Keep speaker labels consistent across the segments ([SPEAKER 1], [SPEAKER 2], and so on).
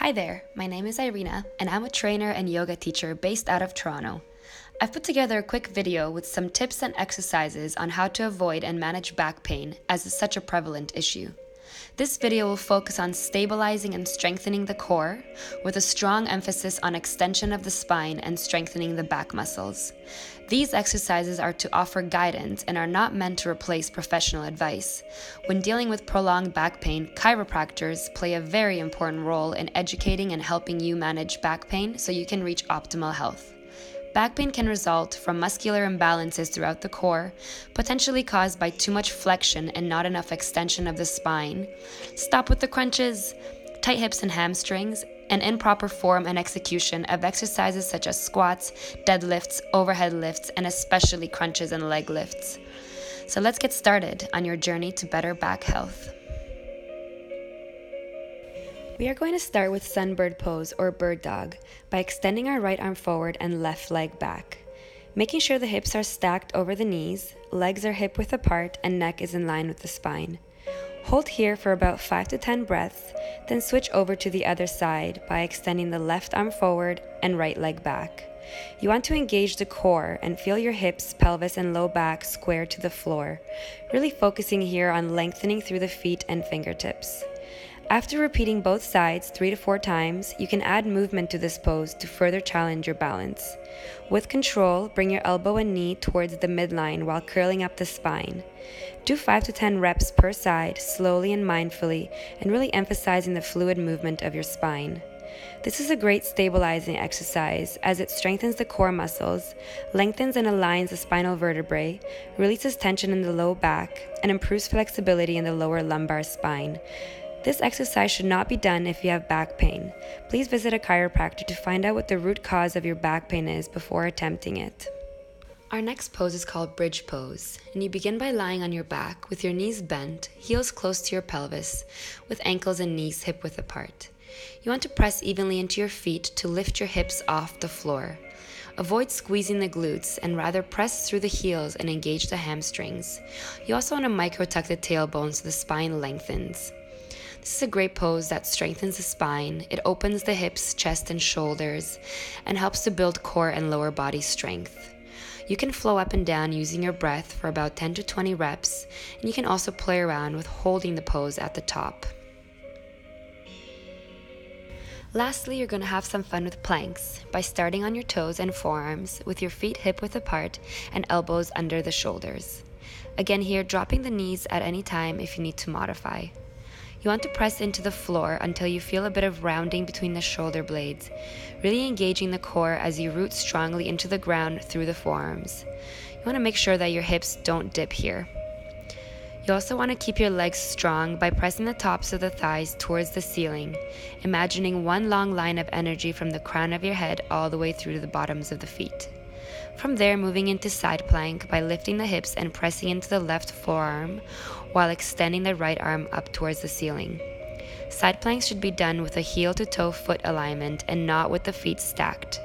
[SPEAKER 1] Hi there, my name is Irina, and I'm a trainer and yoga teacher based out of Toronto. I've put together a quick video with some tips and exercises on how to avoid and manage back pain, as it's such a prevalent issue. This video will focus on stabilizing and strengthening the core, with a strong emphasis on extension of the spine and strengthening the back muscles. These exercises are to offer guidance and are not meant to replace professional advice. When dealing with prolonged back pain, chiropractors play a very important role in educating and helping you manage back pain so you can reach optimal health. Back pain can result from muscular imbalances throughout the core, potentially caused by too much flexion and not enough extension of the spine. Stop with the crunches, tight hips and hamstrings, and improper form and execution of exercises such as squats, deadlifts, overhead lifts, and especially crunches and leg lifts. So let's get started on your journey to better back health. We are going to start with sunbird pose or bird dog by extending our right arm forward and left leg back. Making sure the hips are stacked over the knees, legs are hip width apart, and neck is in line with the spine. Hold here for about 5 to 10 breaths, then switch over to the other side by extending the left arm forward and right leg back. You want to engage the core and feel your hips, pelvis, and low back square to the floor, really focusing here on lengthening through the feet and fingertips. After repeating both sides 3 to 4 times, you can add movement to this pose to further challenge your balance. With control, bring your elbow and knee towards the midline while curling up the spine. Do 5 to 10 reps per side, slowly and mindfully, and really emphasizing the fluid movement of your spine. This is a great stabilizing exercise as it strengthens the core muscles, lengthens and aligns the spinal vertebrae, releases tension in the low back, and improves flexibility in the lower lumbar spine. This exercise should not be done if you have back pain. Please visit a chiropractor to find out what the root cause of your back pain is before attempting it. Our next pose is called bridge pose, and you begin by lying on your back with your knees bent, heels close to your pelvis, with ankles and knees hip width apart. You want to press evenly into your feet to lift your hips off the floor. Avoid squeezing the glutes and rather press through the heels and engage the hamstrings. You also want to micro-tuck the tailbone so the spine lengthens. This is a great pose that strengthens the spine, it opens the hips, chest, and shoulders, and helps to build core and lower body strength. You can flow up and down using your breath for about 10 to 20 reps, and you can also play around with holding the pose at the top. Lastly, you're going to have some fun with planks by starting on your toes and forearms with your feet hip width apart and elbows under the shoulders. Again here, dropping the knees at any time if you need to modify. You want to press into the floor until you feel a bit of rounding between the shoulder blades, really engaging the core as you root strongly into the ground through the forearms. You want to make sure that your hips don't dip here. You also want to keep your legs strong by pressing the tops of the thighs towards the ceiling, imagining one long line of energy from the crown of your head all the way through to the bottoms of the feet. From there, moving into side plank by lifting the hips and pressing into the left forearm while extending the right arm up towards the ceiling. Side planks should be done with a heel to toe foot alignment and not with the feet stacked.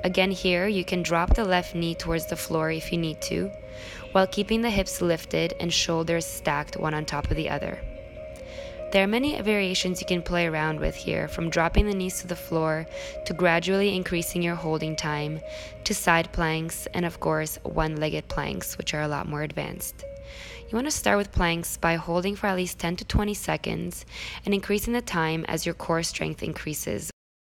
[SPEAKER 1] Again here, you can drop the left knee towards the floor if you need to, while keeping the hips lifted and shoulders stacked one on top of the other. There are many variations you can play around with here, from dropping the knees to the floor to gradually increasing your holding time to side planks and of course one-legged planks, which are a lot more advanced. You want to start with planks by holding for at least 10 to 20 seconds and increasing the time as your core strength increases